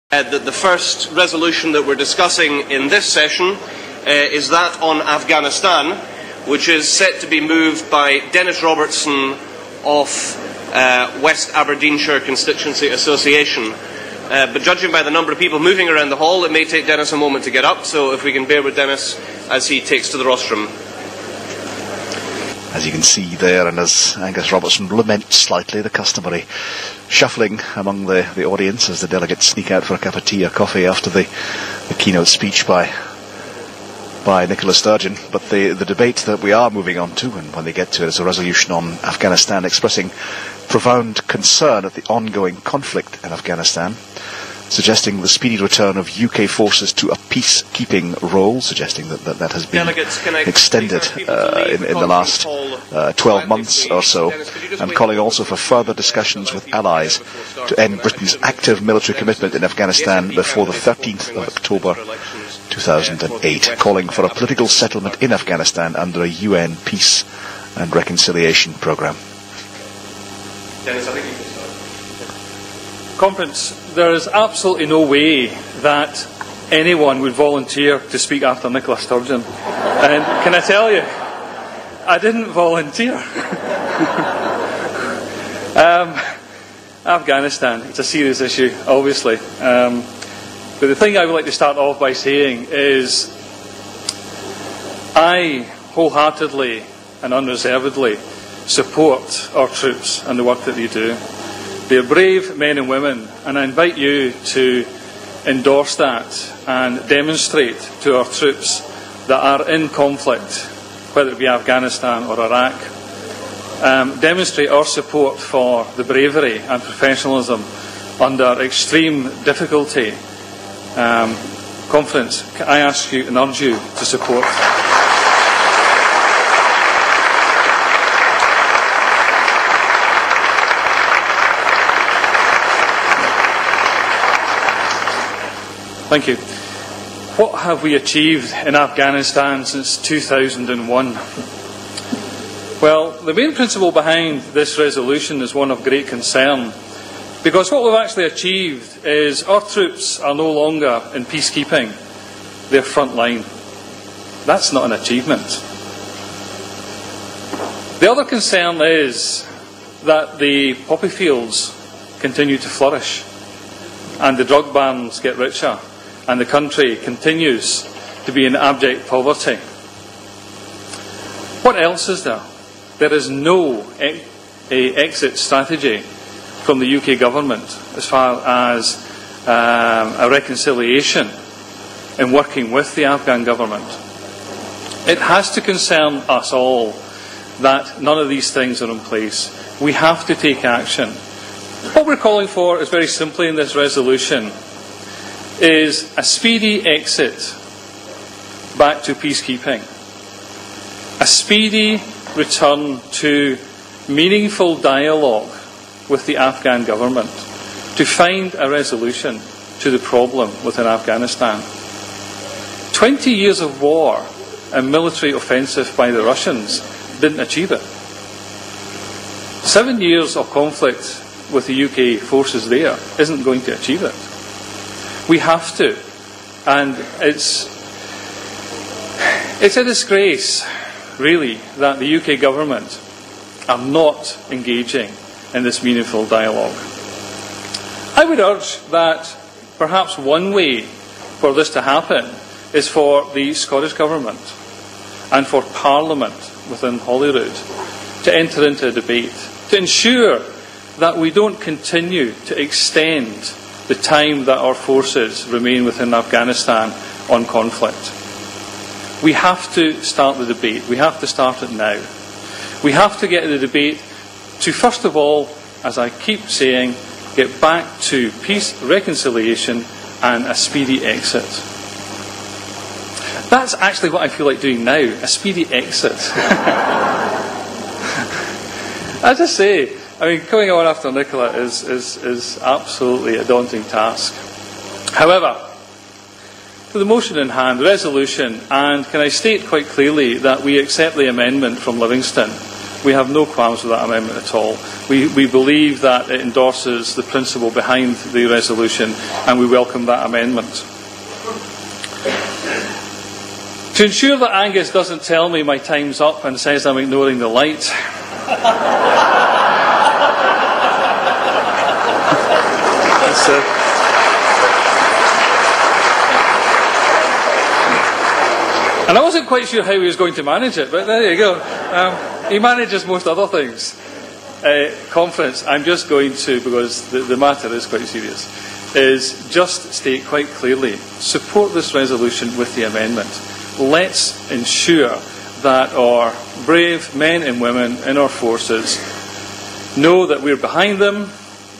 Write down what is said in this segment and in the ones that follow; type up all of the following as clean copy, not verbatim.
The first resolution that we're discussing in this session is that on Afghanistan, which is set to be moved by Dennis Robertson of West Aberdeenshire Constituency Association. But judging by the number of people moving around the hall, it may take Dennis a moment to get up, so if we can bear with Dennis as he takes to the rostrum. As you can see there, and as Angus Robertson laments slightly, the customary shuffling among the audience as the delegates sneak out for a cup of tea or coffee after the keynote speech by Nicola Sturgeon. But the debate that we are moving on to, and when they get to it, is a resolution on Afghanistan expressing profound concern at the ongoing conflict in Afghanistan, suggesting the speedy return of UK forces to a peacekeeping role, suggesting that has been extended in the last 12 months or so, and calling also for further discussions with allies to end Britain's active military commitment in Afghanistan before the 13th of October 2008, calling for a political settlement in Afghanistan under a UN peace and reconciliation programme. Dennis, I think you can start. Conference, there is absolutely no way that anyone would volunteer to speak after Nicola Sturgeon. And can I tell you, I didn't volunteer. Afghanistan, it's a serious issue, obviously. But the thing I would like to start off by saying is I wholeheartedly and unreservedly support our troops and the work that they do. They are brave men and women, and I invite you to endorse that and demonstrate to our troops that are in conflict, whether it be Afghanistan or Iraq, demonstrate our support for the bravery and professionalism under extreme difficulty. Conference, I ask you and urge you to support. Thank you. What have we achieved in Afghanistan since 2001? Well, the main principle behind this resolution is one of great concern, because what we've actually achieved is our troops are no longer in peacekeeping, they're front line. That's not an achievement. The other concern is that the poppy fields continue to flourish and the drug barons get richer, and the country continues to be in abject poverty. What else is there? There is no exit strategy from the UK government as far as a reconciliation in working with the Afghan government. It has to concern us all that none of these things are in place. We have to take action. What we're calling for is very simply in this resolution is a speedy exit back to peacekeeping, a speedy return to meaningful dialogue with the Afghan government to find a resolution to the problem within Afghanistan. 20 years of war and military offensive by the Russians didn't achieve it. 7 years of conflict with the UK forces there isn't going to achieve it. We have to, and it's a disgrace, really, that the UK government are not engaging in this meaningful dialogue. I would urge that perhaps one way for this to happen is for the Scottish Government and for Parliament within Holyrood to enter into a debate, to ensure that we don't continue to extend the time that our forces remain within Afghanistan on conflict. We have to start the debate. We have to start it now. We have to get the debate to, first of all, as I keep saying, get back to peace, reconciliation and a speedy exit. That's actually what I feel like doing now, a speedy exit. As I say, coming on after Nicola is absolutely a daunting task. However, for the motion in hand, the resolution, and can I state quite clearly that we accept the amendment from Livingston We have no qualms with that amendment at all. We believe that it endorses the principle behind the resolution, and we welcome that amendment. To ensure that Angus doesn't tell me my time's up and says I'm ignoring the light, and I wasn't quite sure how he was going to manage it, but there you go. He manages most other things. Conference, I'm just going to, because the matter is quite serious, is just state quite clearly, support this resolution with the amendment. Let's ensure that our brave men and women in our forces know that we're behind them,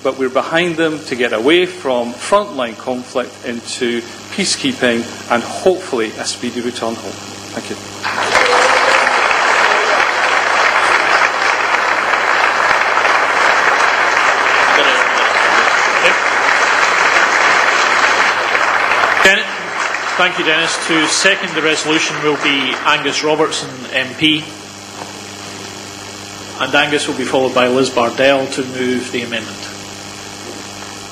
but we're behind them to get away from frontline conflict into peacekeeping and hopefully a speedy return home. Thank you. Thank you, Dennis. To second the resolution will be Angus Robertson MP, and Angus will be followed by Liz Bardell to move the amendment.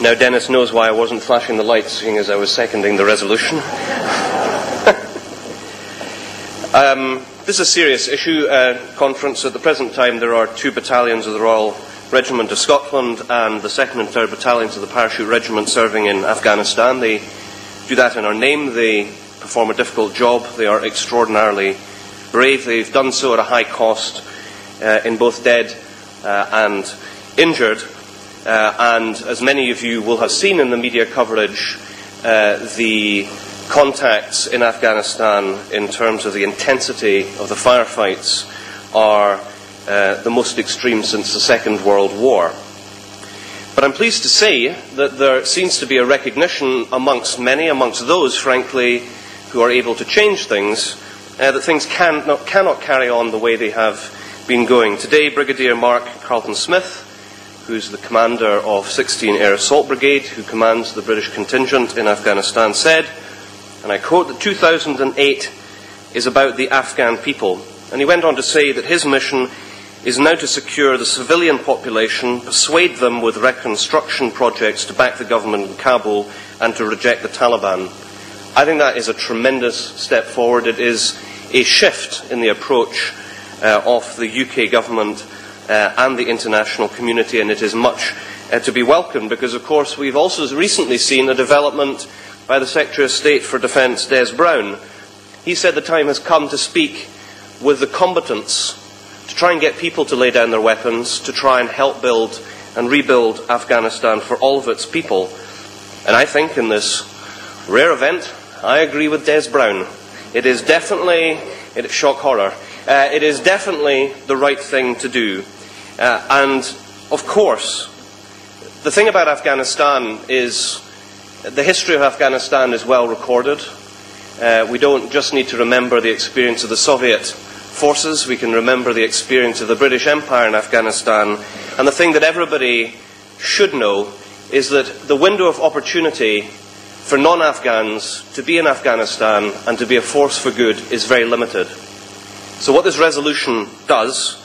Now Dennis knows why I wasn't flashing the lights, seeing as I was seconding the resolution. This is a serious issue, Conference. At the present time there are 2 battalions of the Royal Regiment of Scotland and the 2nd and 3rd Battalions of the Parachute Regiment serving in Afghanistan. They do that in our name. They perform a difficult job. They are extraordinarily brave. They've done so at a high cost in both dead and injured. And as many of you will have seen in the media coverage, the contacts in Afghanistan in terms of the intensity of the firefights are the most extreme since the Second World War. But I'm pleased to say that there seems to be a recognition amongst many, amongst those, frankly, who are able to change things, that things cannot carry on the way they have been going. Today, Brigadier Mark Carlton-Smith, who's the commander of 16 Air Assault Brigade, who commands the British contingent in Afghanistan, said, and I quote, that 2008 is about the Afghan people. And he went on to say that his mission is now to secure the civilian population, persuade them with reconstruction projects to back the government in Kabul and to reject the Taliban. I think that is a tremendous step forward. It is a shift in the approach of the UK government and the international community, and it is much to be welcomed because, of course, we've also recently seen a development by the Secretary of State for Defence, Des Brown. He said the time has come to speak with the combatants, to try and get people to lay down their weapons, to try and help build and rebuild Afghanistan for all of its people. And I think in this rare event, I agree with Des Brown. It is definitely, shock horror, it is definitely the right thing to do. And, of course, the thing about Afghanistan is the history of Afghanistan is well recorded. We don't just need to remember the experience of the Soviet forces, we can remember the experience of the British Empire in Afghanistan. And the thing that everybody should know is that the window of opportunity for non-Afghans to be in Afghanistan and to be a force for good is very limited. So what this resolution does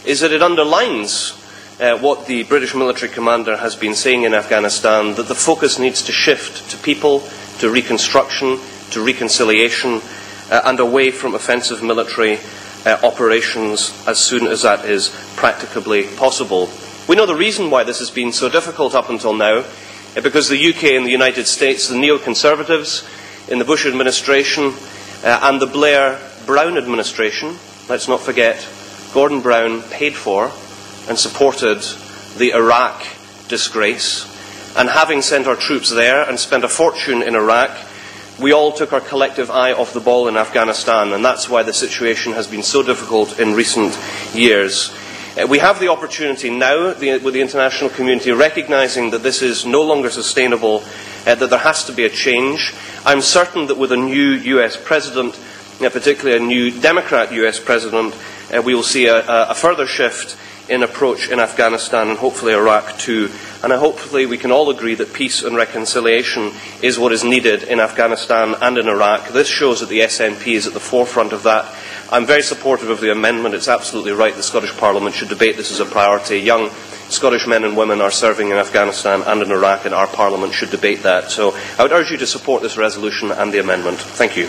is that it underlines what the British military commander has been saying in Afghanistan, that the focus needs to shift to people, to reconstruction, to reconciliation, and away from offensive military operations as soon as that is practicably possible. We know the reason why this has been so difficult up until now, because the UK and the United States, the neoconservatives in the Bush administration and the Blair-Brown administration, let's not forget, Gordon Brown paid for and supported the Iraq disgrace, and having sent our troops there and spent a fortune in Iraq, we all took our collective eye off the ball in Afghanistan, and that's why the situation has been so difficult in recent years. We have the opportunity now, with the international community recognising that this is no longer sustainable, that there has to be a change. I'm certain that with a new US President, particularly a new Democrat US President, we will see a further shift in approach in Afghanistan and hopefully Iraq too and hopefully we can all agree that peace and reconciliation is what is needed in Afghanistan and in Iraq. This shows that the SNP is at the forefront of that. I'm very supportive of the amendment. It's absolutely right the Scottish Parliament should debate this as a priority. Young Scottish men and women are serving in Afghanistan and in Iraq, and our Parliament should debate that. So I would urge you to support this resolution and the amendment. Thank you.